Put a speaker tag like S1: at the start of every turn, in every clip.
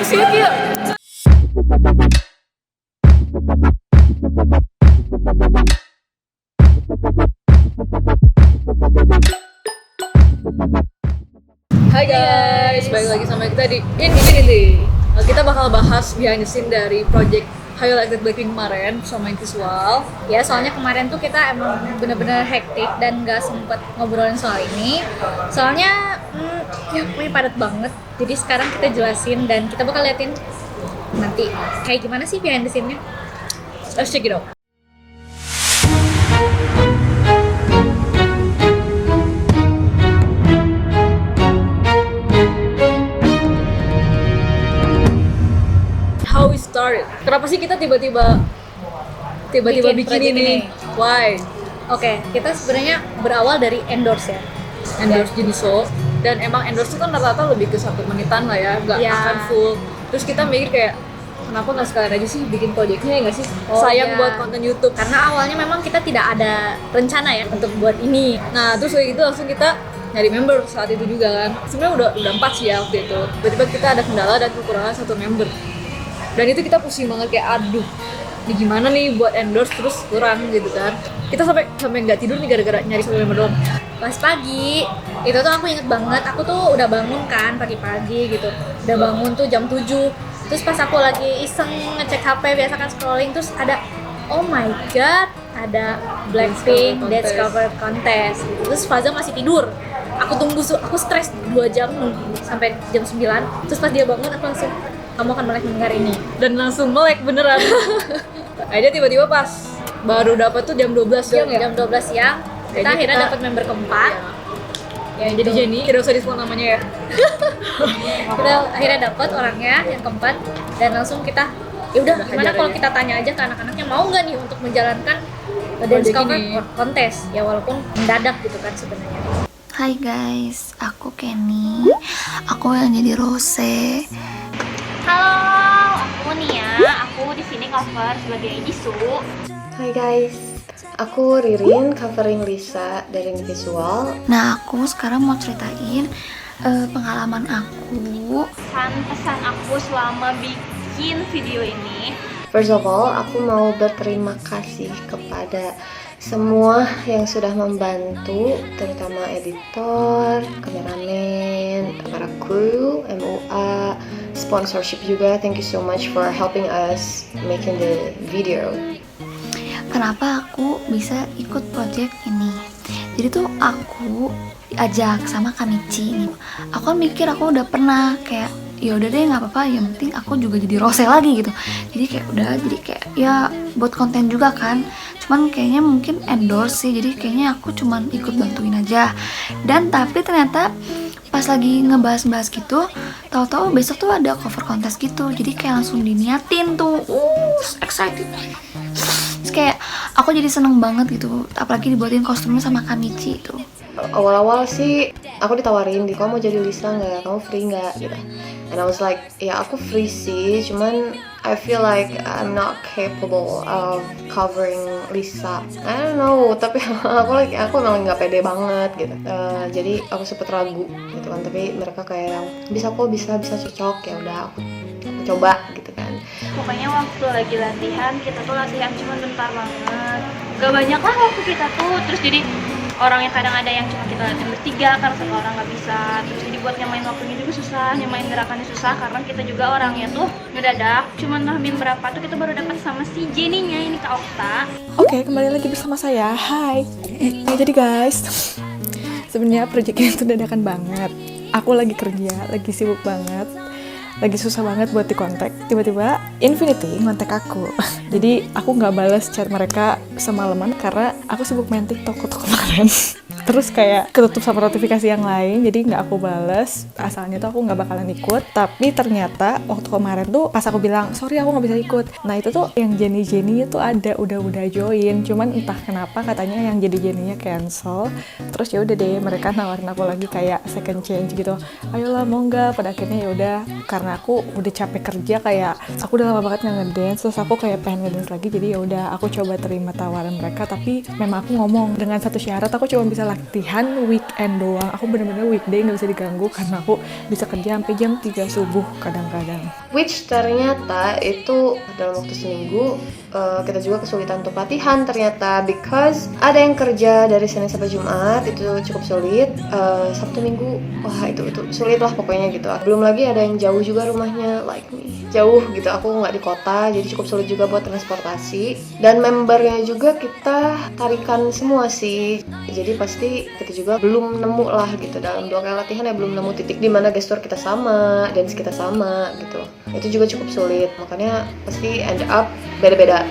S1: Music yuk. Hai guys, balik lagi sama kita di Infinity. Kita bakal bahas behind the scene dari project Hayo Like That Blackpink kemarin sama yang visual.
S2: Ya, soalnya kemarin tuh kita emang bener-bener hektik dan gak sempet ngobrolin soal ini. Soalnya, ya pokoknya padat banget. Jadi sekarang kita jelasin dan kita bakal liatin nanti kayak gimana sih behind the scene-nya.
S1: Let's check it out. How we started? Kenapa sih kita tiba-tiba bikin ini? Why?
S2: Oke, kita sebenarnya berawal dari endorse ya.
S1: Endorse Jiniso, dan emang endorse itu kan rata-rata lebih ke 1 menitan lah ya, nggak
S2: Ya.
S1: akan full. Terus kita mikir kayak, kenapa nggak sekalian aja sih bikin projectnya ya nggak sih?
S2: Oh,
S1: Sayang
S2: ya.
S1: buat konten YouTube.
S2: Karena awalnya memang kita tidak ada rencana ya untuk buat ini.
S1: Nah terus kayak gitu langsung kita nyari member saat itu juga kan. Sebenarnya udah 4 sih ya waktu itu. Tiba-tiba kita ada kendala dan kekurangan 1 member. Dan itu kita pusing banget kayak aduh, ini gimana nih buat endorse terus kurang gitu kan. Kita sampai nggak tidur nih gara-gara nyari 1 member doang.
S2: Pas pagi, itu tuh aku inget banget, aku tuh udah bangun kan pagi-pagi gitu. Udah bangun tuh jam 7. Terus pas aku lagi iseng ngecek HP, biasa kan scrolling, terus ada, oh my god, ada Blackpink Dance Cover Contest gitu. Terus Faza masih tidur. Aku tunggu, aku stres 2 jam sampai jam 9. Terus pas dia bangun, aku langsung, kamu akan melek mendengar ini.
S1: Dan langsung melek beneran. Akhirnya tiba-tiba pas baru dapat tuh jam 12 siang ya.
S2: Jam 12 siang, kita
S1: Kayaknya
S2: akhirnya
S1: kita-
S2: dapat member keempat.
S1: Ya, jadi Jenny, tidak usah disebut namanya ya.
S2: Kita akhirnya dapat orangnya yang keempat dan langsung kita ya udah gimana
S1: hajar
S2: kalau
S1: aja.
S2: kita tanya aja ke anak-anaknya mau nggak nih untuk menjalankan dance
S1: Project
S2: cover
S1: ini.
S2: kontes ya walaupun mendadak gitu kan sebenarnya.
S3: Hai guys, aku Kenny. Aku yang jadi Rose.
S4: Halo, aku Nia. Aku di sini cover sebagai Jisoo.
S5: Hai guys, aku Ririn covering Lisa dari Visual.
S3: Nah, aku sekarang mau ceritain pengalaman aku.
S4: Pesan aku selama bikin video ini.
S5: First of all, aku mau berterima kasih kepada semua yang sudah membantu, terutama editor, kameramen, para kru, MUA, sponsorship juga. Thank you so much for helping us making the video.
S3: Kenapa aku bisa ikut project ini? Jadi tuh aku diajak sama Kamichi nih. Aku kan mikir aku udah pernah kayak ya udah deh nggak apa-apa, yang penting aku juga jadi Rose lagi gitu. Jadi kayak udah, jadi kayak ya buat konten juga kan. Cuman kayaknya mungkin endorse sih, jadi kayaknya aku cuman ikut bantuin aja. Dan tapi ternyata pas lagi ngebahas-bahas gitu, tahu-tahu besok tuh ada cover kontes gitu. Jadi kayak langsung diniatin tuh, excited. Terus kayak aku jadi seneng banget gitu, apalagi dibuatin kostumnya sama Kamichi itu.
S5: Awal-awal sih aku ditawarin, kamu mau jadi Lisa nggak, kamu free nggak gitu. And I was like, ya aku free sih, cuman I feel like I'm not capable of covering Lisa. I don't know, tapi aku emang nggak pede banget gitu. Jadi aku sempet ragu gitu kan, tapi mereka kayak bisa kok, bisa cocok, ya udah aku coba gitu kan.
S4: Pokoknya waktu lagi latihan, kita tuh latihan cuma bentar banget. Gak banyak lah waktu kita tuh. Terus jadi orangnya kadang ada yang cuma kita latihan bertiga karena 1 orang nggak bisa. Terus jadi buat nyamain waktunya juga susah, nyamain gerakannya susah karena kita juga orangnya tuh ngedadak. Cuman hamin berapa tuh kita baru dapat sama si Jenny-nya ini Kak Okta.
S6: Oke, kembali lagi bersama saya. Hai. Nah, jadi guys, sebenarnya proyeknya itu dadakan banget. Aku lagi kerja, lagi sibuk banget, lagi susah banget buat dikontak. Tiba-tiba Infinity ngontak aku. Jadi aku nggak balas chat mereka semalaman karena aku sibuk main TikTok waktu kemarin. Terus kayak ketutup sama notifikasi yang lain, jadi nggak aku bales. Asalnya tuh aku nggak bakalan ikut, tapi ternyata waktu kemarin tuh pas aku bilang sorry aku nggak bisa ikut, nah itu tuh yang Jenny itu ada udah join, cuman entah kenapa katanya yang jadi Jenny-nya cancel. Terus ya udah deh, mereka nawarin aku lagi kayak second change gitu, ayolah mau nggak. Pada akhirnya ya udah, karena aku udah capek kerja, kayak aku udah lama banget nggak ngedance, terus aku kayak pengen ngedance lagi, jadi ya udah aku coba terima tawaran mereka. Tapi memang aku ngomong dengan satu syarat, aku cuma bisa latihan weekend doang. Aku bener-bener weekday nggak bisa diganggu karena aku bisa kerja sampai jam 3 subuh kadang-kadang.
S5: Which ternyata itu dalam waktu seminggu kita juga kesulitan untuk latihan ternyata, because ada yang kerja dari Senin sampai Jumat, itu cukup sulit. Sabtu Minggu, wah itu sulit lah pokoknya gitu. Belum lagi ada yang jauh juga rumahnya, like me, jauh gitu. Aku nggak di kota, jadi cukup sulit juga buat transportasi. Dan membernya juga kita tarikan semua sih, jadi pasti kita juga belum nemu lah gitu dalam 2 kali latihan ya, belum nemu titik di mana gestur kita sama, dance kita sama gitu. Itu juga cukup sulit, makanya pasti end up beda-beda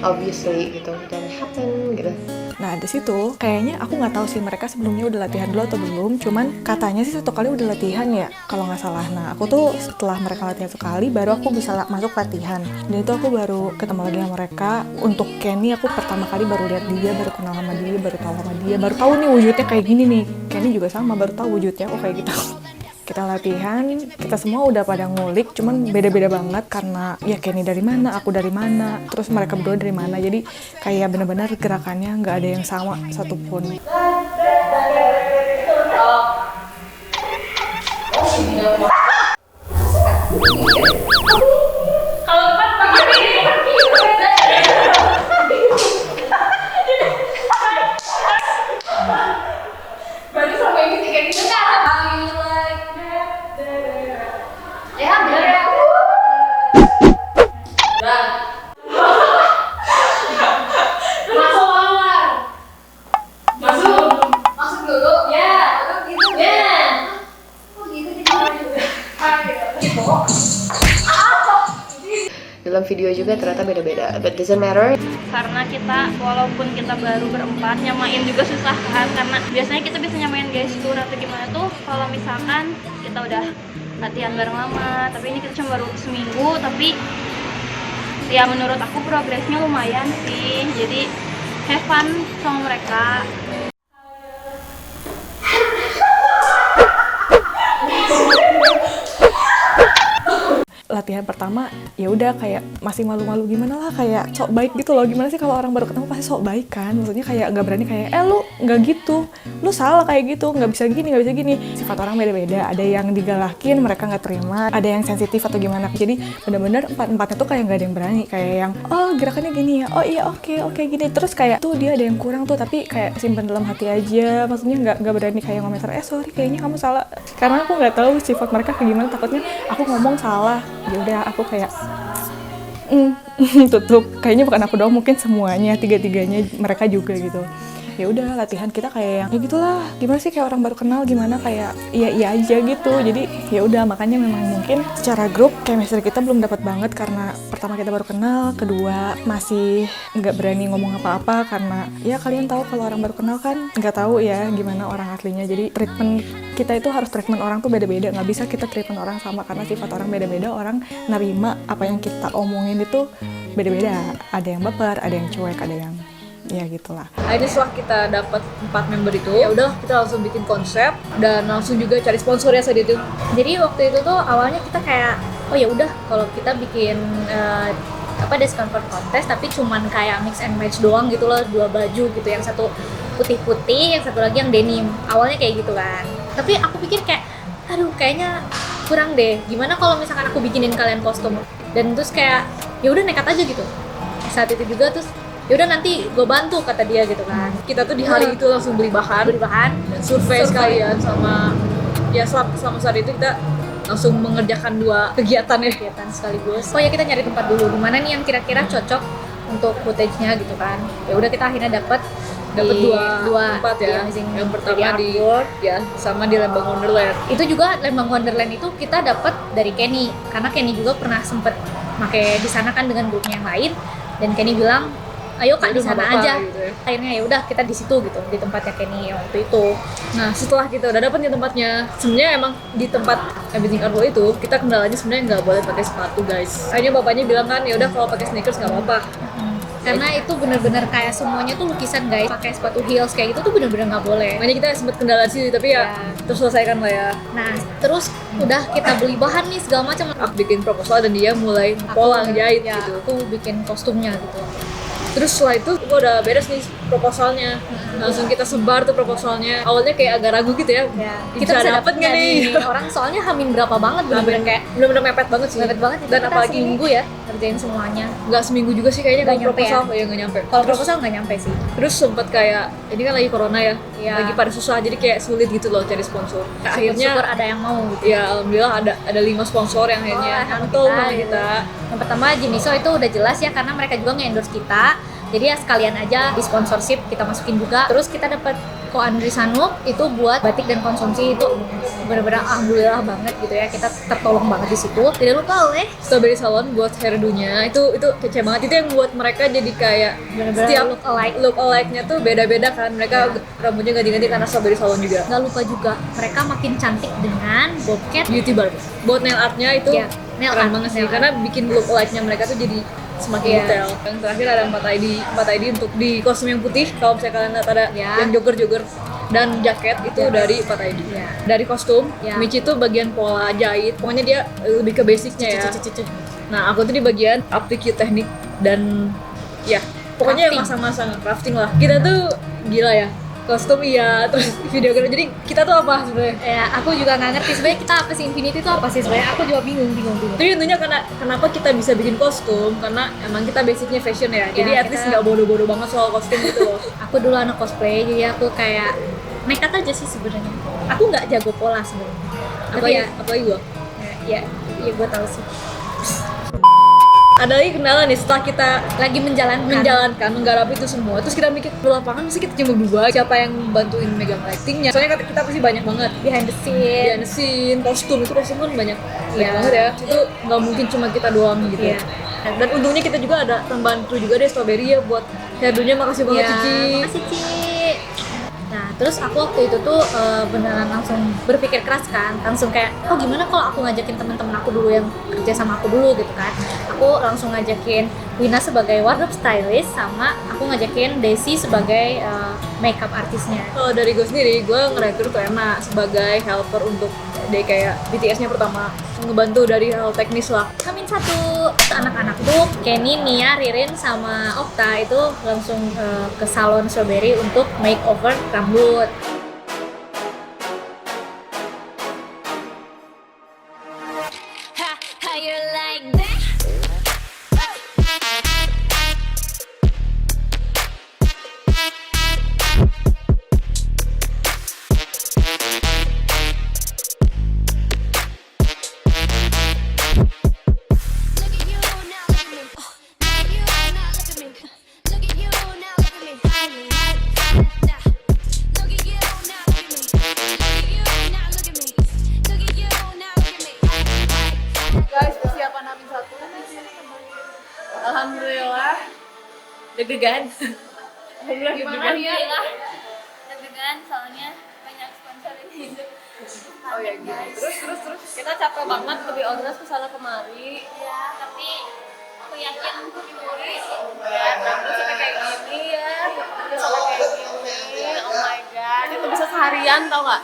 S5: obviously gitu, dan happen gitu.
S6: Nah di situ kayaknya aku nggak tahu sih mereka sebelumnya udah latihan dulu atau belum. Cuman katanya sih 1 kali udah latihan ya kalau nggak salah. Nah aku tuh setelah mereka latihan sekali baru aku bisa masuk latihan. Dan itu aku baru ketemu lagi sama mereka. Untuk Kenny aku pertama kali baru lihat dia, baru kenal sama dia, baru tahu sama dia, baru tahu nih wujudnya kayak gini nih. Kenny juga sama, baru tahu wujudnya kok kayak gitu. Kita latihan, kita semua udah pada ngulik, cuman beda-beda banget karena ya Kenny dari mana, aku dari mana, terus mereka berdua dari mana, jadi kayak bener-bener gerakannya nggak ada yang sama satupun.
S5: Dalam video juga ternyata beda-beda, but doesn't matter.
S4: Karena kita walaupun kita baru berempat, nyamain juga susah kan, karena biasanya kita bisa nyamain gestur atau gimana tuh kalau misalkan kita udah latihan bareng lama. Tapi ini kita cuma baru seminggu, tapi ya menurut aku progresnya lumayan sih, jadi have fun sama mereka.
S6: Latihan pertama ya udah kayak masih malu-malu gimana lah, kayak sok baik gitu loh. Gimana sih kalau orang baru ketemu pasti sok baik kan, maksudnya kayak nggak berani kayak lu nggak gitu, lu salah kayak gitu, nggak bisa gini, nggak bisa gini. Sifat orang beda-beda, ada yang digalakin mereka nggak terima, ada yang sensitif atau gimana. Jadi bener-bener empat-empatnya tuh kayak nggak ada yang berani, kayak yang oh gerakannya gini ya, oh iya oke gini, terus kayak tuh dia ada yang kurang tuh tapi kayak simpen dalam hati aja, maksudnya nggak berani kayak ngomentar sorry kayaknya kamu salah, karena aku nggak tahu sifat mereka kayak gimana, takutnya aku ngomong salah. Ya udah aku kayak tutup, kayaknya bukan aku doang, mungkin semuanya, tiga-tiganya mereka juga gitu. Ya udah latihan kita kayak yang ya gitulah, gimana sih kayak orang baru kenal, gimana kayak iya aja gitu. Jadi ya udah, makanya memang mungkin secara grup chemistry kita belum dapat banget karena pertama kita baru kenal, kedua masih nggak berani ngomong apa-apa karena ya kalian tahu kalau orang baru kenal kan nggak tahu ya gimana orang aslinya. Jadi treatment kita itu harus treatment orang tuh beda-beda, nggak bisa kita treatment orang sama karena sifat orang beda-beda, orang nerima apa yang kita omongin itu beda-beda. Ada yang baper, ada yang cuek, ada yang ya gitulah.
S1: Akhirnya setelah kita dapat 4 member itu, ya udah kita langsung bikin konsep dan langsung juga cari sponsor ya saat itu.
S2: Jadi waktu itu tuh awalnya kita kayak oh ya udah kalau kita bikin dance cover kontes tapi cuman kayak mix and match doang gitu loh, 2 baju gitu, yang satu putih-putih, yang satu lagi yang denim. Awalnya kayak gitu kan. Tapi aku pikir kayak aduh kayaknya kurang deh. Gimana kalau misalkan aku bikinin kalian kostum? Dan terus kayak ya udah nekat aja gitu. Saat itu juga terus yaudah nanti gue bantu kata dia gitu kan.
S1: Kita tuh di hari itu langsung beli bahan dan survei sekalian sama ya selama saat itu kita langsung mengerjakan 2 kegiatan sekaligus.
S2: Oh ya kita nyari tempat dulu di mana nih yang kira-kira cocok untuk footage-nya gitu kan. Ya udah kita akhirnya dapat dua
S1: tempat ya. Yang pertama di ya sama di Lembang Wonderland.
S2: Itu juga Lembang Wonderland itu kita dapat dari Kenny karena Kenny juga pernah sempet pakai di sana kan dengan grupnya yang lain, dan Kenny bilang ayo kak di sana aja gitu ya. Akhirnya ya udah kita di situ gitu, di tempatnya Kenny waktu itu.
S1: Nah setelah kita udah dapet nih tempatnya, sebenarnya emang di tempat Everything Art World itu kita kendalanya sebenarnya nggak boleh pakai sepatu guys. Akhirnya bapaknya bilang kan ya udah kalau pakai sneakers nggak apa-apa.
S2: Karena itu bener-bener kayak semuanya tuh lukisan guys, pakai sepatu heels kayak gitu tuh bener-bener nggak boleh.
S1: Makanya kita sempet kendala sih, tapi ya terus selesaikan lah ya.
S2: Nah terus udah kita beli bahan nih segala macam.
S1: Aku bikin proposal dan dia mulai pola jahit
S2: ya,
S1: gitu.
S2: Aku bikin kostumnya gitu.
S1: Terus setelah itu gue udah beres nih proposalnya. Langsung kita sebar tuh proposalnya. Awalnya kayak agak ragu gitu ya.
S2: Ya,
S1: Bisa dapet nggak nih?
S2: Orang soalnya hamin berapa banget bener-bener kayak
S1: Bener-bener mepet banget sih.
S2: mepet banget.
S1: Dan
S2: Kita
S1: apalagi
S2: seminggu ya kerjain semuanya.
S1: nggak seminggu juga sih kayaknya
S2: Nggak
S1: kalau
S2: nyampe
S1: proposal ya nggak nyampe.
S2: Kalau
S1: Terus-
S2: proposal nggak nyampe sih.
S1: Terus sempet kayak ini kan lagi corona ya,
S2: Iya.
S1: lagi pada susah jadi kayak sulit gitu loh cari sponsor. Akhirnya
S2: Syukur ada yang mau gitu.
S1: ya alhamdulillah ada 5 sponsor yang akhirnya
S2: alhamdulillah
S1: nyantol sama
S2: gitu.
S1: kita.
S2: Yang pertama Jimiso itu udah jelas ya karena mereka juga nge-endorse kita. Jadi ya sekalian aja di sponsorship kita masukin juga. Terus kita dapat Ko Andri Sanuk itu buat batik dan konsumsi itu benar-benar alhamdulillah banget gitu ya. Kita tertolong banget di situ. Tidak lupa oleh
S1: Strawberry Salon buat hairdo-nya itu kece banget. Itu yang buat mereka jadi kayak
S2: Bener-bener
S1: setiap
S2: look alike.
S1: nya tuh beda-beda kan. Mereka rambutnya ganti-ganti karena Strawberry Salon juga.
S2: Nggak lupa juga mereka makin cantik dengan bobcat.
S1: Beauty bar. Buat nail art-nya itu
S2: Iya, nail
S1: keren
S2: art,
S1: banget sih
S2: nail
S1: karena bikin look alike-nya mereka tuh jadi semakin
S2: Iya.
S1: detail. Yang terakhir ada 4 ID untuk di kostum yang putih. Kalau misalnya kalian lihat ada
S2: Iya.
S1: yang jogger dan jaket itu dari 4 ID.
S2: Iya.
S1: Dari kostum,
S2: Iya.
S1: Michi tuh bagian pola jahit. Pokoknya dia lebih ke basicnya ya. Nah, aku tuh di bagian aptitude teknik dan ya pokoknya yang
S2: Crafting.
S1: masa-masa crafting lah. Kita tuh gila ya. Kostum iya, terus videografer. Jadi kita tuh apa sebenarnya?
S2: Ya, aku juga nggak ngerti sebenarnya kita apa sih Infinity itu apa sih sebenarnya? Aku juga bingung.
S1: Tapi intinya kenapa kita bisa bikin kostum karena emang kita basicnya fashion ya. Jadi at least
S2: kita-
S1: nggak bodoh-bodoh banget soal kostum gitu loh.
S2: Aku dulu anak cosplay jadi aku kayak nekat aja sih sebenarnya. Aku nggak jago pola sebenarnya. Tapi
S1: Apalagi gua.
S2: ya gue tahu sih.
S1: Ada lagi kendala nih setelah kita
S2: Lagi menjalankan.
S1: menggarap itu semua. Terus kita mikir di lapangan mesti kita cuma berdua. Siapa yang bantuin megang lightingnya? Soalnya kita pasti banyak banget.
S2: behind the scene.
S1: Behind the scene, kostum kan banyak
S2: Iya.
S1: banget ya. Itu nggak mungkin cuma kita doang gitu.
S2: Iya.
S1: Dan untungnya kita juga ada teman kru juga deh Strawberry ya buat hairdo-nya. Makasih banget
S2: Iya,
S1: Cici.
S2: makasih Ci. Nah, terus aku waktu itu tuh beneran langsung berpikir keras kan, langsung kayak, oh gimana kalau aku ngajakin teman-teman aku dulu yang kerja sama aku dulu gitu kan. Aku langsung ngajakin Wina sebagai wardrobe stylist, sama aku ngajakin Desi sebagai makeup artisnya.
S1: Kalau dari gue sendiri, gue ngerekrut tuh Emma sebagai helper untuk dia kayak BTS-nya pertama, ngebantu dari hal teknis lah.
S2: Amin satu anak-anak tuh Kenny, Nia, Ririn sama Okta itu langsung ke salon Strawberry untuk makeover rambut.
S1: Guys, persiapan Amin 1. Alhamdulillah. Deg-degan. Gimana dia?
S4: Deg-degan soalnya banyak sponsor ini.
S1: Oh ya gitu. Terus kita capek banget lebih honest kesana kemari.
S4: Ya, tapi aku yakin Yuri
S1: Ya, rambut sampai kayak gini ya. Udah sampai kayak gini. Oh my god, itu bisa seharian tau gak?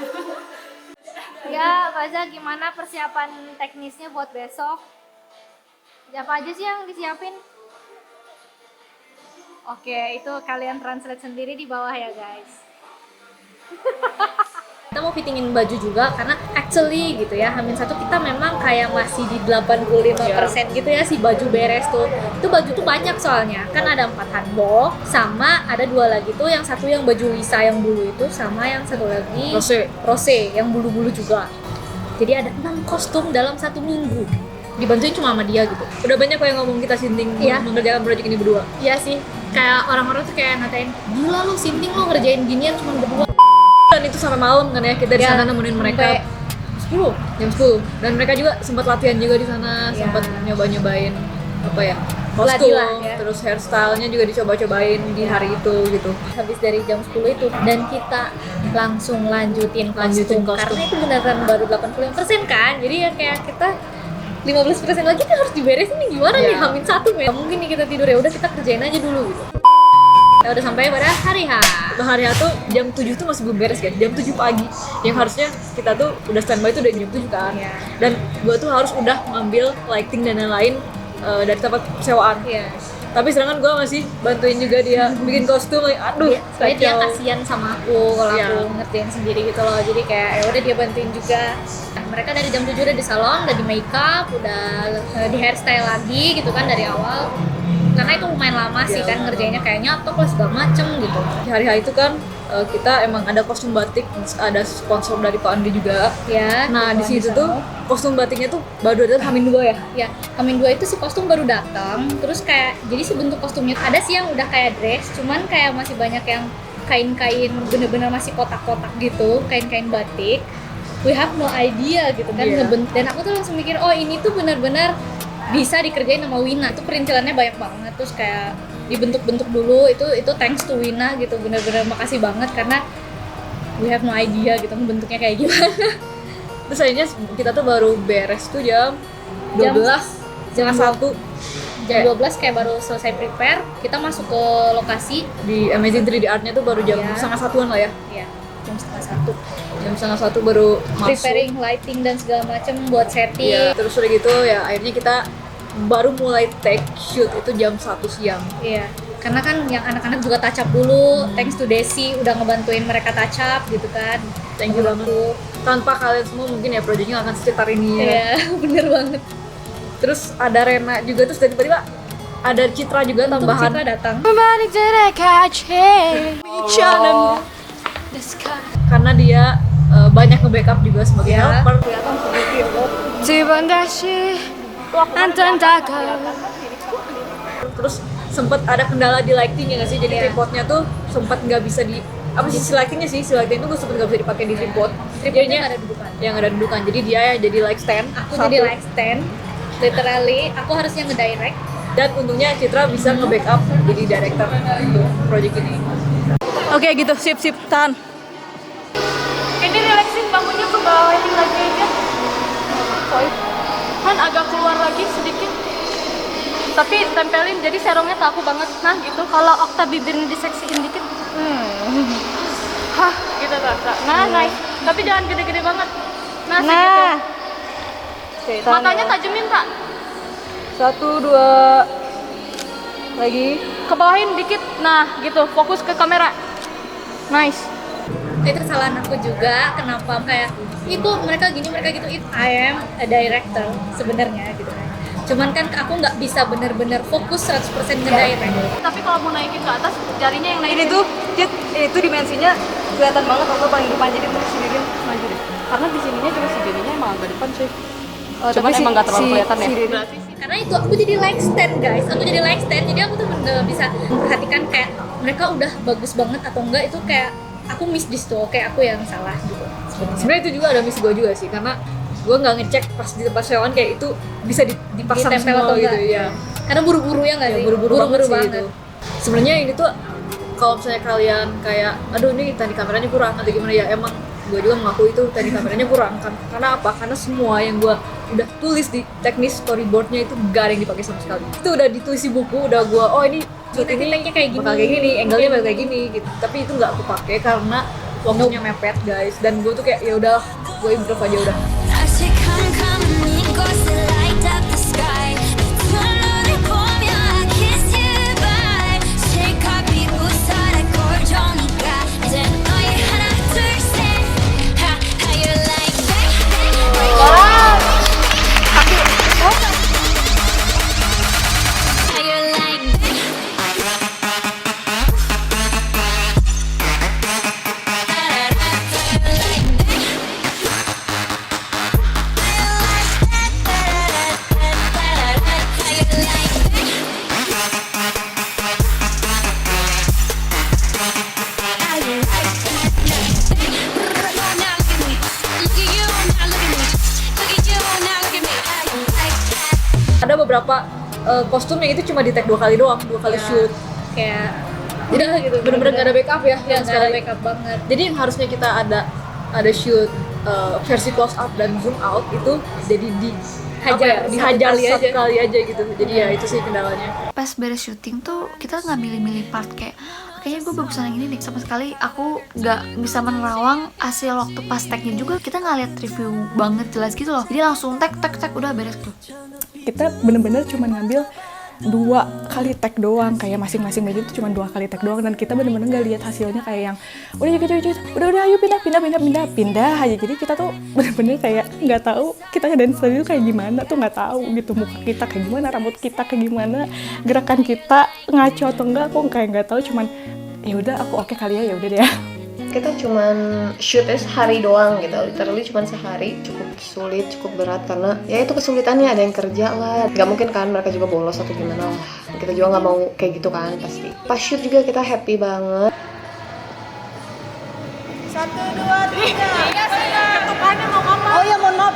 S2: Ya, Faza gimana persiapan teknisnya buat besok? Apa aja sih yang disiapin? Oke, itu kalian translate sendiri di bawah ya guys. Kita mau fittingin baju juga karena actually gitu ya, Hamin satu kita memang kayak masih di 85% gitu ya si baju beres tuh. Itu baju tuh banyak soalnya, kan ada 4 hanbok sama ada 2 lagi tuh, yang satu yang baju Lisa yang bulu itu sama yang satu lagi Rose yang bulu-bulu juga. Jadi ada 6 kostum dalam 1 minggu. Dibantuin cuma sama dia gitu.
S1: Udah banyak kok yang ngomong kita Sinting
S2: Iya.
S1: mengerjakan proyek ini berdua.
S2: Iya sih, kayak orang-orang tuh kayak ngatain, gila lu Sinting lu ngerjain ginian cuma berdua.
S1: Dan itu sampai malam kan ya kita di
S2: Ya,
S1: sana nemenin mereka.
S2: sampai 10.
S1: Jam 10. Dan mereka juga sempat latihan juga di sana,
S2: Ya.
S1: sempat nyoba-nyobain apa ya?
S2: Gladi
S1: Kostum,
S2: lah, ya.
S1: terus hairstyle-nya juga dicoba-cobain di hari itu gitu.
S2: Habis dari jam 10 itu dan kita langsung lanjutin kostum. Karena itu beneran baru 85% kan, jadi ya kayak kita 15% lagi kan harus diberesin nih, gimana nih
S1: Iya.
S2: Hamin 1 men. Gak mungkin nih kita tidur, ya udah kita kerjain aja dulu gitu. Kita udah sampai pada hari H.
S1: Untuk hari itu jam 7 tuh masih belum beres kan, jam 7 pagi. Yang harusnya kita tuh udah standby tuh dari jam 7 kan.
S2: Iya.
S1: Dan gua tuh harus udah ngambil lighting dan lain-lain dari tempat sewaan.
S2: Iya.
S1: Tapi sedangkan gue masih bantuin juga dia bikin kostum, aduh
S2: Soalnya dia
S1: kacau.
S2: kasihan sama aku kalau
S1: Iya.
S2: aku ngerjain sendiri gitu loh. Jadi kayak ya udah dia bantuin juga. Nah, mereka dari jam 7 udah di salon, udah di makeup, udah di hairstyle lagi gitu kan dari awal. Karena itu lumayan lama sih kan ngerjainnya, kayak nyatok lah segala macem gitu.
S1: Di hari-hari itu kan kita emang ada kostum batik, ada sponsor dari Pak Andi juga.
S2: Ya.
S1: Nah di
S2: kebetulan
S1: situ
S2: sana.
S1: tuh kostum batiknya tuh baru ada H-2 ya.
S2: Ya, Hamin 2 itu si kostum baru datang, terus kayak jadi si bentuk kostumnya ada sih yang udah kayak dress, cuman kayak masih banyak yang kain-kain bener-bener masih kotak-kotak gitu, kain-kain batik. We have no idea gitu kan,
S1: Iya.
S2: dan aku tuh langsung mikir, oh ini tuh bener-bener bisa dikerjain sama Wina. Itu perintilannya banyak banget, terus kayak dibentuk-bentuk dulu, itu thanks to Wina gitu, bener-bener makasih banget karena we have no idea gitu bentuknya kayak gimana.
S1: Terus akhirnya kita tuh baru beres tuh jam 12, setengah 1
S2: Jam 12 kayak baru selesai prepare, kita masuk ke lokasi.
S1: di Amazing 3D Art-nya tuh baru jam
S2: Iya.
S1: setengah 1-an lah ya.
S2: Ya, jam setengah 1.
S1: Jam setengah 1 baru masuk.
S2: Preparing lighting dan segala macam buat setting.
S1: Iya, terus udah gitu ya akhirnya kita baru mulai take shoot itu jam 1 siang.
S2: Iya. Karena kan yang anak-anak juga touch up dulu, thanks to Desi udah ngebantuin mereka touch up gitu kan.
S1: Thank you banget. Tanpa kalian semua mungkin ya proyeknya nggak akan secetar ini ya.
S2: Iya, bener banget.
S1: Terus ada Rena juga, terus tiba-tiba ada Citra juga
S2: Untung
S1: tambahan.
S2: Citra datang.
S1: Karena dia banyak nge-backup juga sebagai
S2: Iya.
S1: helper. Terus sempet ada kendala di lighting ya nggak sih? Jadi
S2: Iya.
S1: tripodnya tuh sempet nggak bisa di apa sih si lightingnya sih? Si lighting itu gue sempet nggak bisa dipakai di tripod.
S2: Tripodnya nggak ada dudukan.
S1: Yang ada dudukan. Jadi dia ya jadi light stand.
S2: Aku
S1: satu.
S2: jadi light stand. Literally, aku harusnya ngedirect.
S1: Dan untungnya Citra bisa nge-backup jadi director untuk project ini. Oke gitu, sip tahan.
S4: Ini relaxing, bangunnya ke bawah ini lagi aja. Kan agak keluar lagi sedikit. Tapi tempelin, jadi serumnya ke aku banget. Nah gitu, kalau okta bibirnya diseksiin dikit. Hah, gitu Kak. Nah, nice. Tapi jangan gede-gede banget. Nah, segitu.
S1: Oke, tahan
S4: Matanya
S1: ya.
S4: tajemin Kak.
S1: 1, 2 lagi.
S4: Ke bawahin dikit. Nah, gitu. Fokus ke kamera. Nice.
S2: Itu kesalahan aku juga, kenapa kayak itu mereka gini mereka gitu. I am a director sebenarnya gitu kan. Cuman kan aku nggak bisa bener-bener fokus 100% ngedirect.
S4: Tapi kalau mau naikin ke atas, jarinya yang naikin.
S1: Ini tuh, itu dimensinya kelihatan banget kalau paling depan, jadi terus sendiri maju deh.
S4: Karena di sininya juga segininya emang agak depan sih.
S1: Cuman
S4: emang nggak terlalu kelihatan ya.
S2: Karena itu aku jadi light stand guys, aku jadi light stand, jadi aku tuh bener bisa memperhatikan kayak mereka udah bagus banget atau enggak, itu kayak aku miss di situ, kayak aku yang salah gitu sebenarnya.
S1: Sebenarnya itu juga ada miss gue juga sih, karena gue nggak ngecek pas di tempat sewaan kayak itu bisa dipasang
S2: Ditempel
S1: semua
S2: atau
S1: gitu
S2: enggak,
S1: ya.
S2: Karena buru-buru ya nggak
S1: Ya,
S2: sih?
S1: buru-buru banget sih
S2: banget.
S1: itu. Sebenarnya ini tuh kalau misalnya kalian kayak, aduh ini tadi kameranya kurang atau gimana ya, emang gue juga mengakui itu tadi kameranya kurang kan. Karena apa? Karena semua yang gue udah tulis di teknis storyboardnya itu gak ada yang dipakai sama sekali. Itu udah ditulis di buku, udah gue oh ini shoot ini
S2: Take-nya kayak gini.
S1: bakal kayak gini, angle-nya bakal kayak gini gitu. Tapi itu nggak aku pakai karena waktunya mepet guys. Dan gue tuh kayak ya udah, gue improve aja udah. Ada beberapa kostum yang itu cuma di tag 2 kali doang, 2 kali
S2: Ya.
S1: shoot.
S2: Kayak
S1: Jadi
S2: gitu,
S1: bener-bener gak ada backup ya,
S2: ya
S1: sama
S2: nggak ada
S1: sekali.
S2: backup banget.
S1: Jadi yang harusnya kita ada shoot versi close up dan zoom out itu jadi dihajar satu kali aja gitu. Jadi ya itu sih kendalanya.
S3: Pas beres syuting tuh kita nggak milih-milih part kayak kayaknya gue bagusan yang ini nih, sama sekali aku nggak bisa menerawang hasil waktu pas tag-nya juga. Kita nggak lihat review banget jelas gitu loh, jadi langsung tag udah beres tuh.
S6: Kita bener-bener cuma ngambil 2 kali tag doang, kayak masing-masing baju itu cuma 2 kali tag doang, dan kita bener-bener nggak lihat hasilnya kayak yang udah udah ayo pindah aja. Jadi kita tuh bener-bener kayak nggak tahu kita ngedance itu kayak gimana tuh, nggak tahu gitu, muka kita kayak gimana, rambut kita kayak gimana, gerakan kita ngaco atau enggak aku kayak nggak tahu. Cuman ya udah aku oke kali ya udah deh.
S5: Kita cuman shootnya sehari doang gitu, literally cuman sehari. Cukup sulit, cukup berat karena ya itu kesulitannya, ada yang kerja lah, nggak mungkin kan mereka juga bolos atau gimana lah, kita juga nggak mau kayak gitu kan pasti. Pas shoot juga kita happy banget.
S2: 1, 2, 3. Iya sih. Ketukannya mau ngomong. Oh ya mohon maaf.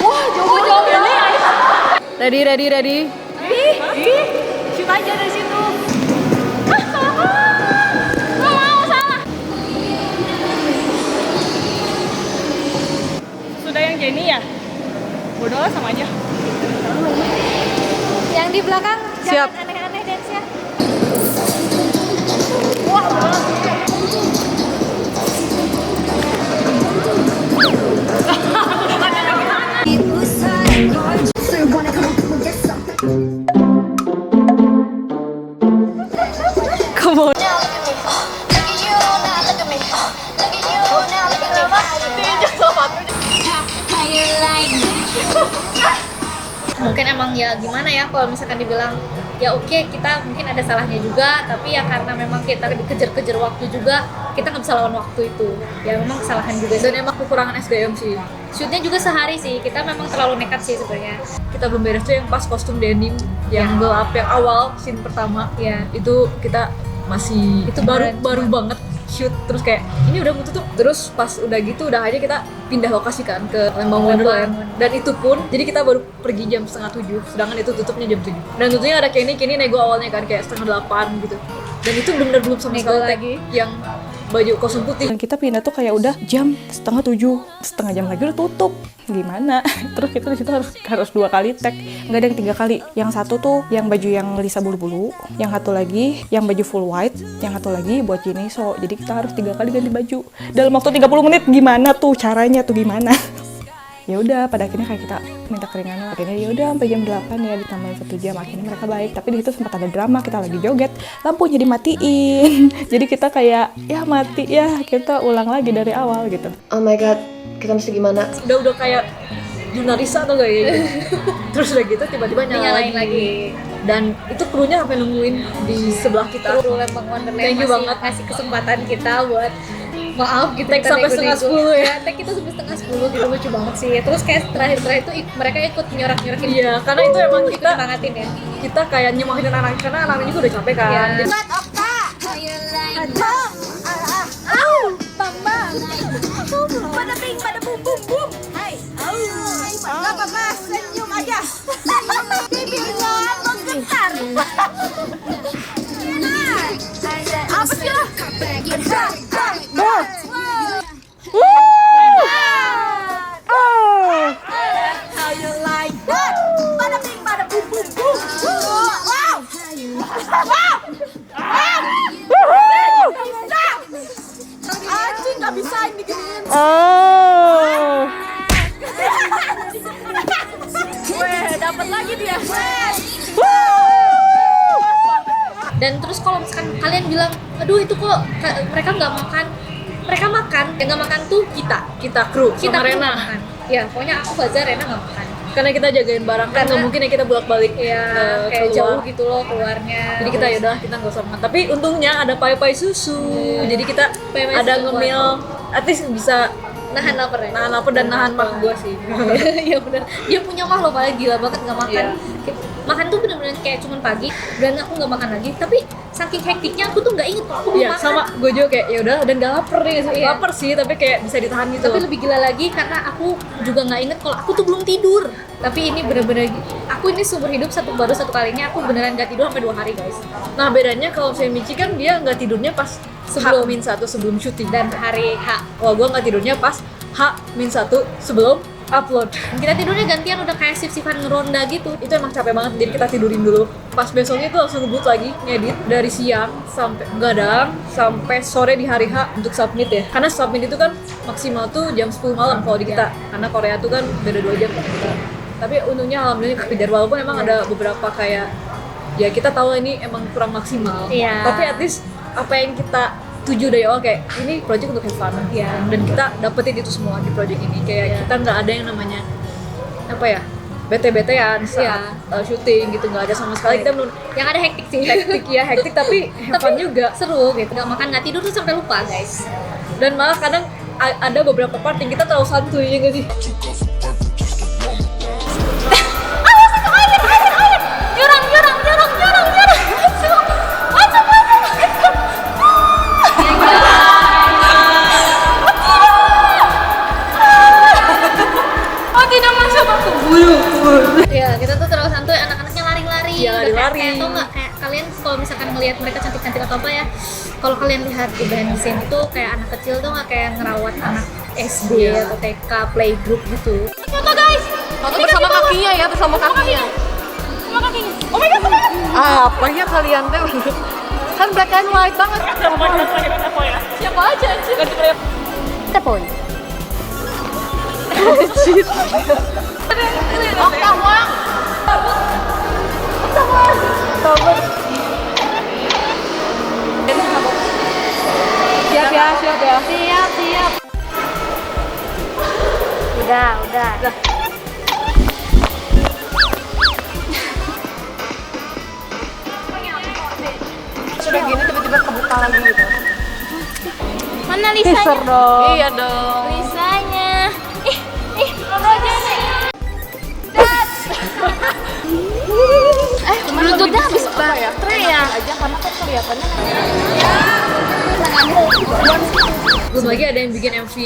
S2: Wah, jauh ini.
S1: Ready.
S2: Shoot aja dari situ. Salah.
S6: Sudah yang Jenny ya? Bodoh lah sama aja.
S2: Yang di belakang
S1: Siap.
S2: jangan aneh-aneh dance-nya.
S1: Come on.
S2: Mungkin emang ya gimana ya kalau misalkan dibilang ya oke, kita mungkin ada salahnya juga, tapi ya karena memang kita dikejar-kejar waktu juga, kita nggak bisa lawan waktu itu, ya memang kesalahan juga
S1: Dan emang kekurangan SDM sih.
S2: shootnya juga sehari sih, kita memang terlalu nekat sih sebenarnya.
S1: Kita belum beres tuh yang pas kostum denim yang gelap, yang awal scene pertama.
S2: Ya.
S1: Itu kita masih
S2: Itu
S1: baru
S2: beneran
S1: banget shoot, terus kayak ini udah mau tutup, terus pas udah gitu udah aja kita pindah lokasi kan ke Lembang Wonderland, dan itu pun jadi kita baru pergi jam 6:30, sedangkan itu tutupnya jam 7, dan tentunya ada kayak ini nego awalnya kan kayak 7:30 gitu, dan itu bener-bener belum sama
S2: Nego
S1: sekali
S2: lagi.
S1: yang baju kostum putih.
S6: Dan kita pindah tuh kayak udah jam 6:30, setengah jam lagi udah tutup. Gimana? Terus kita di situ harus 2 kali tag, nggak ada yang 3 kali. Yang satu tuh yang baju yang Lisa bulu-bulu, yang satu lagi yang baju full white, yang satu lagi buat Jiniso. Jadi kita harus 3 kali ganti baju dalam waktu 30 menit. Gimana tuh caranya tuh gimana? Ya udah, pada akhirnya kayak kita minta keringanan, akhirnya ya udah sampai jam 8 ya, ditambahin 1 jam. Akhirnya mereka baik, tapi di situ sempat ada drama, kita lagi joget, lampunya dimatiin. Jadi kita kayak ya mati ya, kita ulang lagi dari awal gitu.
S5: Oh my god, kita mesti gimana?
S1: Udah kayak jurnalisa atau gak ya gitu. Terus udah gitu tiba-tiba
S2: Nyalain
S1: nyala
S2: lagi.
S1: dan itu krunya sampai nungguin di sebelah kita.
S2: Kru Lembang Wonderland
S1: Thank you
S2: masih
S1: banget.
S2: ngasih kesempatan kita buat maaf gitu,
S1: Tag
S2: kita
S1: sampai
S2: nego-nego.
S1: 9:30 ya.
S2: Tag kita sampai 9:30 gitu, lucu banget sih. Terus kayak terakhir itu mereka ikut nyorak-nyorakin.
S1: Iya, karena itu emang
S2: Ikut
S1: kita
S2: nyemangatin ya.
S1: kita kayak nyemahin anak-anak, karena anak-anak juga udah capek kan.
S2: Iya.
S1: Jadi,
S2: Pada ping, pada bum bum bum. Hai. Enggak apa-apa, senyum aja. Bibirnya menggetar. Apa sih lah? How you like that? Pada ping, pada bum bum bum. Wow. Anjing nggak bisa ini diginiin.
S6: Oh.
S2: Weh, dapat lagi dia. Dan terus kalau misalkan kalian bilang, aduh itu kok mereka nggak makan, mereka makan. Yang nggak makan tuh kita
S1: kru
S2: kita
S1: sama
S2: tuh
S1: Rena.
S2: nggak makan. Ya pokoknya aku Fajar, Rena nggak makan.
S1: Karena kita jagain barang kan,
S2: Karena-
S1: nggak mungkin ya kita bolak-balik
S2: Ya kayak
S1: keluar.
S2: jauh gitu loh keluarnya.
S1: Jadi kita yaudah kita nggak usah makan. Tapi untungnya ada pai-pai susu. Jadi kita
S2: Pai-pai
S1: ada
S2: susu
S1: ngemil, at least bisa
S2: nahan lapar ya.
S1: nahan lapar dan nahan mah gua sih.
S2: Iya benar. Dia punya mah loh, paling gila banget nggak makan. Makan tuh bener-bener kayak cuman pagi dan aku nggak makan lagi. Tapi saking hektiknya aku tuh nggak inget kalau aku belum
S1: Iya,
S2: makan.
S1: sama gue juga kayak ya udah, dan gak lapar nih.
S2: Iya.
S1: Lapar sih, tapi kayak bisa ditahan gitu.
S2: Tapi lebih gila lagi karena aku juga nggak inget kalau aku tuh belum tidur. Tapi ini bener-bener, aku ini seumur hidup baru satu kalinya aku beneran nggak tidur sampai 2 hari guys.
S1: Nah bedanya kalau misalnya Michi kan dia nggak tidurnya pas
S2: Sebelum.
S1: H-1 sebelum syuting.
S2: Dan hari H.
S1: Kalau gue nggak tidurnya pas H-1 sebelum upload.
S2: Kita tidurnya gantian, udah kayak sip-sipan ngeronda gitu.
S1: Itu emang capek banget, jadi kita tidurin dulu. Pas besoknya itu langsung ngebut lagi, ngedit dari siang sampai gadang sampai sore di hari H untuk submit ya. Karena submit itu kan maksimal tuh jam 10 malam kalau di kita. Karena Korea tuh kan beda 2 jam kan kita. Tapi untungnya alhamdulillah kekejar, walaupun emang ada beberapa kayak ya kita tahu ini emang kurang maksimal.
S2: Iya.
S1: Tapi at least apa yang kita tuju dari awal kayak ini project untuk have fun.
S2: Iya.
S1: Dan kita dapetin itu semua di project ini. Kayak kita nggak ada yang namanya apa ya, bete-betean saat syuting gitu, nggak ada sama sekali. Kita belum
S2: Yang ada hektik sih.
S1: hektik tapi have fun juga.
S2: Seru gitu. Gak makan, gak tidur tuh sampai lupa guys.
S1: Dan malah kadang ada beberapa part yang kita terlalu santuy ya nggak sih?
S2: Ya, kita tuh terlalu santuy, anak-anaknya lari-lari.
S1: Iya,
S2: Udah
S1: lari-lari.
S2: Kayak tau nggak, kayak kalian kalau misalkan ngelihat mereka cantik-cantik atau apa ya, kalau kalian lihat di behind the scene itu kayak anak kecil tuh nggak kayak ngerawat anak SD atau TK playgroup gitu. Foto guys.
S5: Foto bersama kakinya ya, bersama kakinya.
S2: Sama kakinya. Oh my god, oh my god.
S5: Apa ya kalian teh? Kan black and white banget.
S1: Siapa aja sih?
S2: Tepoy.
S1: Siap ya.
S2: Siap. Udah.
S5: Sudah gini tiba-tiba kebuka lagi gitu.
S2: Mana Lisanya?
S1: dong.
S5: Iya dong.
S2: Lisanya. Rojanya. Bluetoothnya habis baterai ya.
S5: Aja karena kan kelihatannya
S1: Belum lagi ada yang bikin MV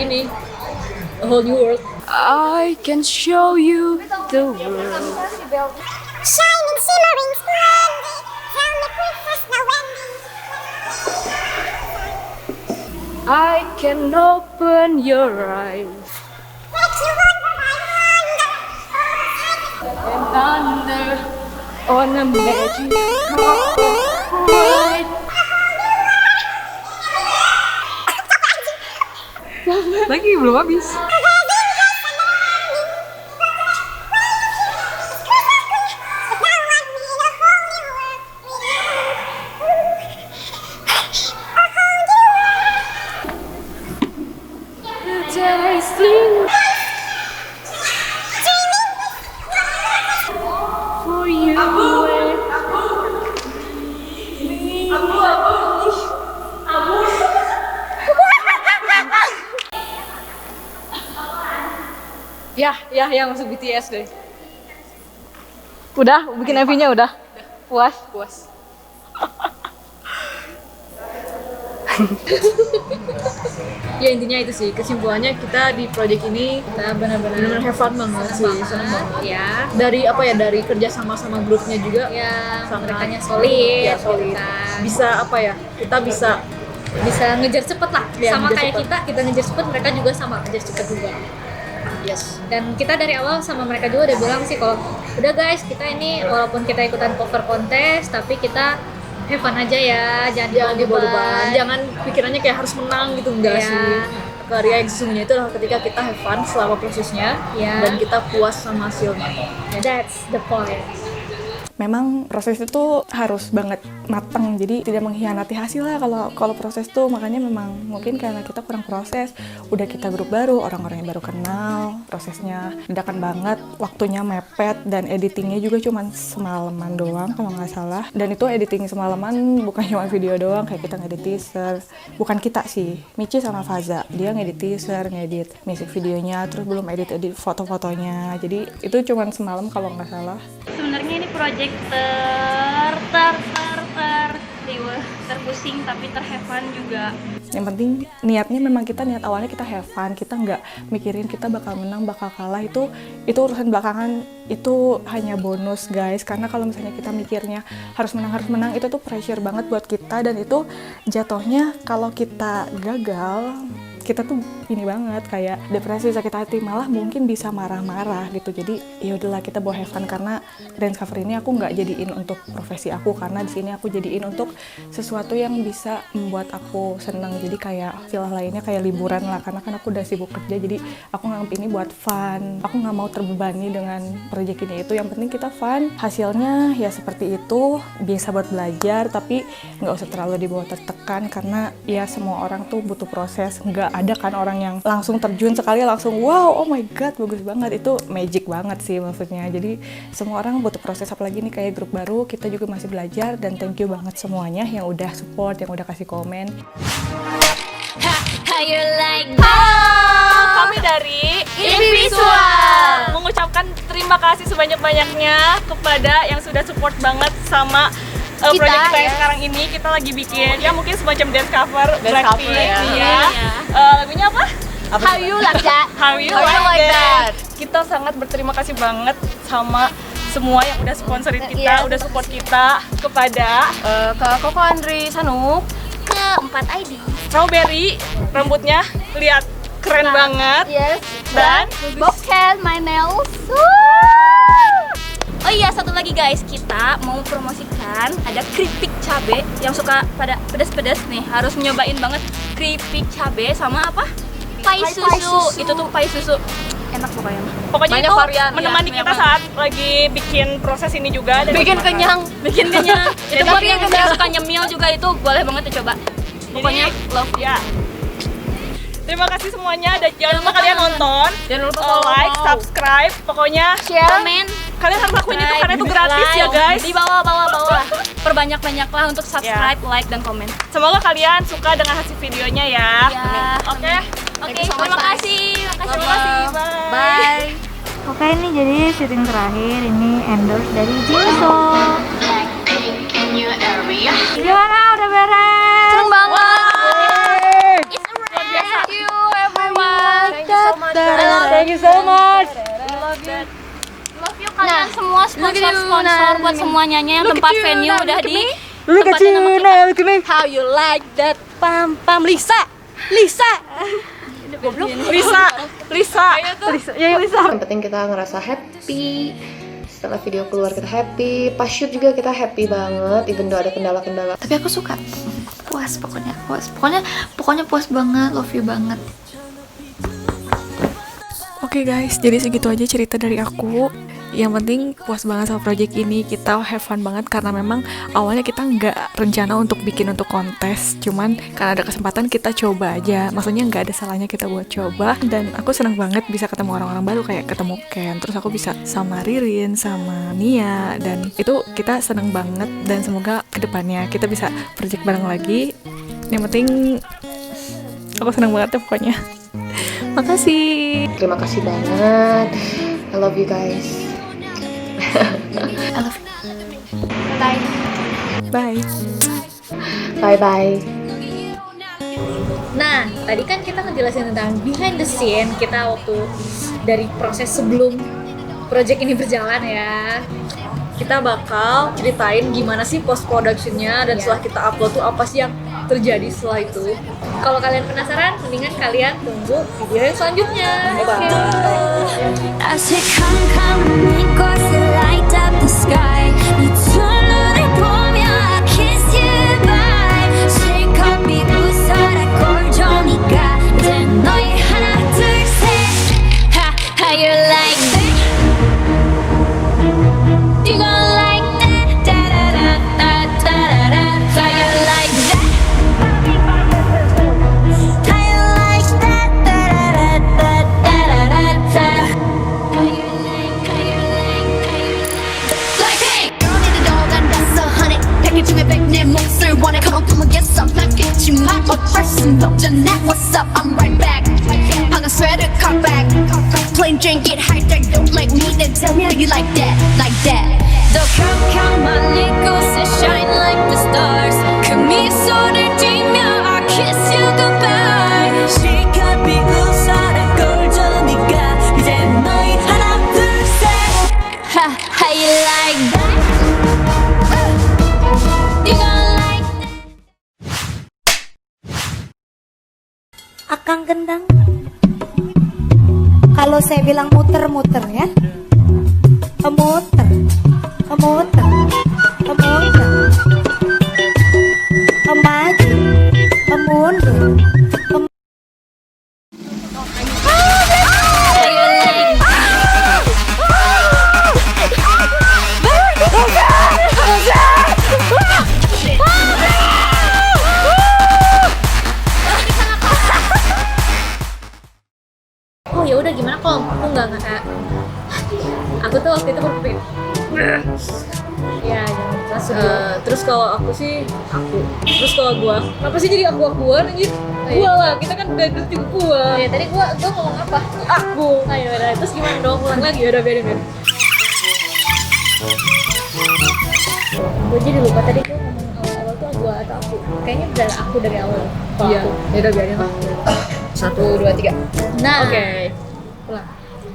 S1: ini A Whole New World.
S5: I can show you the world.
S7: Shining, shimmering, splendid. Tell me, Princess, now when
S5: I can open your eyes
S7: makes you wonder, I wonder.
S5: and thunder on a magic carpet. Lagi belum habis. I sing for you.
S1: Ya, yang masuk BTS deh. Udah, bikin MV-nya udah. Puas. Ya intinya itu sih, kesimpulannya kita di project ini kita benar-benar have fun banget sih, seneng banget.
S2: Ya.
S1: Dari apa ya, dari kerja sama
S2: Ya,
S1: grupnya juga sangat
S2: merekanya solid.
S1: ya, solid.
S2: Gitu kan.
S1: Bisa apa ya, kita bisa
S2: ngejar cepet lah.
S1: Ya,
S2: Sama
S1: ngejar
S2: kayak
S1: cepet.
S2: kita ngejar cepet, mereka juga sama ngejar cepet juga.
S1: yes.
S2: Dan kita dari awal sama mereka juga udah bilang sih kalau udah guys, kita ini walaupun kita ikutan cover kontes tapi kita have fun aja ya, jangan
S1: Jangan dibawa
S2: beban.
S1: beban, jangan pikirannya kayak harus menang gitu, enggak
S2: Iya.
S1: sih. Karya yang sesungguhnya itu adalah ketika kita have fun selama prosesnya
S2: Iya.
S1: dan kita puas sama hasilnya.
S2: That's the point.
S6: Memang proses itu harus banget matang, jadi tidak mengkhianati hasil lah kalau proses tuh. Makanya memang mungkin karena kita kurang proses, udah kita grup baru, orang-orang yang baru kenal, prosesnya dadakan banget, waktunya mepet, dan editingnya juga cuma semalaman doang kalau nggak salah. Dan itu editing semalaman bukan cuma video doang, kayak kita ngedit teaser, bukan kita sih, Michi sama Faza, dia ngedit teaser, ngedit music videonya, terus belum edit foto-fotonya, jadi itu cuma semalam kalau nggak salah.
S4: Sebenarnya ini project terpusing tapi have fun juga.
S6: Yang penting niatnya memang kita niat awalnya kita have fun, kita nggak mikirin kita bakal menang bakal kalah, itu urusan belakangan, itu hanya bonus guys. Karena kalau misalnya kita mikirnya harus menang itu tuh pressure banget buat kita, dan itu jatuhnya kalau kita gagal kita tuh ini banget kayak depresi, sakit hati, malah mungkin bisa marah-marah gitu. Jadi ya udahlah kita bawa have fun, karena dance cover ini aku nggak jadiin untuk profesi aku, karena di sini aku jadiin untuk sesuatu yang bisa membuat aku seneng. Jadi kayak istilah lainnya kayak liburan lah, karena kan aku udah sibuk kerja, jadi aku nganggep ini buat fun. Aku nggak mau terbebani dengan proyek ini itu, yang penting kita fun. Hasilnya ya seperti itu, bisa buat belajar, tapi nggak usah terlalu dibawa tertekan, karena ya semua orang tuh butuh proses. Nggak ada kan orang yang langsung terjun sekali langsung wow, oh my god bagus banget, itu magic banget sih maksudnya. Jadi semua orang butuh proses, apalagi nih kayak grup baru, kita juga masih belajar. Dan thank you banget semuanya yang udah support, yang udah kasih komen.
S8: Kami dari Invisual mengucapkan terima kasih sebanyak-banyaknya kepada yang sudah support banget sama proyek kita yang sekarang ini. Kita lagi bikin ya mungkin semacam dance cover Blackpink ya. Lagunya apa? How You Like That. How You Like That. Kita sangat berterima kasih banget sama semua yang udah sponsorin kita, udah support kita, kepada
S5: Ke Koko Andri Sanuk,
S2: Ke 4 ID.
S8: Strawberry, rambutnya lihat keren banget.
S2: Yes.
S8: Dan
S2: Bobcat My Nails. Oh iya, satu lagi guys, kita mau promosikan ada keripik cabe yang suka pada pedas-pedas nih, harus nyobain banget keripik cabe sama apa? Pai susu. Itu tuh pai susu. Enak pokoknya.
S8: Pokoknya
S5: Banyak
S8: itu
S5: varian,
S8: menemani
S5: ya,
S8: kita saat lagi bikin proses ini juga. Dan
S5: bikin
S8: makan.
S5: kenyang.
S2: Bikin kenyang. Itu
S8: Jadi
S2: buat yang suka nyemil juga, itu boleh banget dicoba. Pokoknya love
S8: ya. Terima kasih semuanya, dan jangan lupa kalian nonton,
S5: Jangan lupa follow,
S8: like, subscribe, pokoknya
S2: komen.
S8: kalian harus lakuin itu karena itu gratis ya guys.
S2: Di bawah. Perbanyak-banyaklah untuk subscribe, like, dan komen.
S8: Semoga kalian suka dengan hasil videonya ya.
S2: Ya.
S8: Oke.
S2: Oke, terima kasih.
S8: Terima kasih.
S5: Bye.
S9: Oke, ini jadi syuting terakhir, ini endorse dari Jisoo. Gimana, udah beres?
S2: Seneng banget.
S8: Thank you so much.
S2: Love you kalian semua, sponsor buat semuanya yang tempat venue udah di
S8: Look at you now, look at me.
S2: How You Like That, pam Lisa.
S8: Lisa.
S5: Yang penting kita ngerasa happy. Setelah video keluar kita happy, pas shoot juga kita happy banget, even though ada kendala-kendala.
S3: Tapi aku suka, puas pokoknya puas banget, love you banget.
S6: Oke guys, jadi segitu aja cerita dari aku. Yang penting puas banget sama project ini, kita have fun banget karena memang awalnya kita nggak rencana untuk bikin untuk kontes, cuman karena ada kesempatan kita coba aja, maksudnya nggak ada salahnya kita buat coba. Dan aku seneng banget bisa ketemu orang-orang baru, kayak ketemu Ken, terus aku bisa sama Ririn, sama Nia, dan itu kita seneng banget. Dan semoga kedepannya kita bisa project bareng lagi. Yang penting aku seneng banget ya pokoknya. Makasih.
S5: Terima kasih banget. I love you guys.
S3: I love you.
S6: Bye.
S5: Bye-bye.
S2: Nah, tadi kan kita ngejelasin tentang behind the scene kita waktu dari proses sebelum project ini berjalan ya. Kita bakal ceritain gimana sih post productionnya, dan setelah kita upload tuh apa sih yang terjadi setelah itu. Kalau kalian penasaran, mendingan kalian tunggu video yang selanjutnya. Bye-bye.
S7: As it come, 이곳을 light up the sky. 네 두 눈을 보며 I kiss you bye. 실컷 비웃어라 꼴조니까 이제 너희 하나 둘 셋. How you like that? You gon' like that? Da da da da da da. How you like that? How you like that? Da da da da da da. How you like? Like hey, girl need a dog and that's 100. 100 중에 100 내 몫을 원해. Come on, come on, get some. 낚였지만 어쩔 순 없잖아. What's up? I'm right back. 방금 sweater cut back. Plain drink it high, don't like me. Then tell me how you like that, like that. 더 캄캄한 이곳에 shine like the stars. 그 미소를 띠며 I kiss you goodbye. 실컷 비웃어라 꼴조니까 이제 너희 하나 둘 셋. How you like that? You gon' like that?
S10: Akang gendang. Kalau saya bilang muter-muter ya, muter, muter, muter, maju, mundur.
S2: Oh ya udah, gimana kalau aku nggak kayak aku tuh waktu itu berpikir ya jangan langsung
S1: Terus kalau aku sih aku. Terus kalau gua, kenapa sih jadi aku-akuan anjir? Gua lah, kita kan udah juga gua.
S2: ya tadi gua ngomong apa?
S1: Aku.
S2: Ayo udah, terus gimana dong, ulang lagi.
S1: Ya udah biarin.
S2: Gue jadi lupa tadi gue ngomong awal-awal tuh gua atau aku. Kayaknya udah aku dari awal. Kalau
S1: Iya,
S2: aku.
S1: ya udah biarin lah. 1 2 3.
S2: Nah,
S1: Oke.
S2: ulang.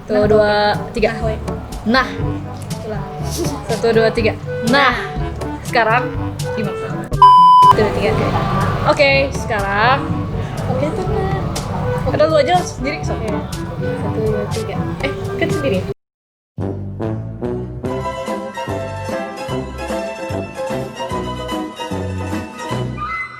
S1: 1 2 3.
S2: Nah, weh.
S1: Nah.
S2: Ulang.
S1: 1 2 3. Nah. Sekarang gimana?
S2: 1, 2, 3.
S1: Oke, sekarang
S2: Oke tuh nah.
S1: ada lu aja sendiri.
S2: 1, 2, 3.
S1: Kan sendiri.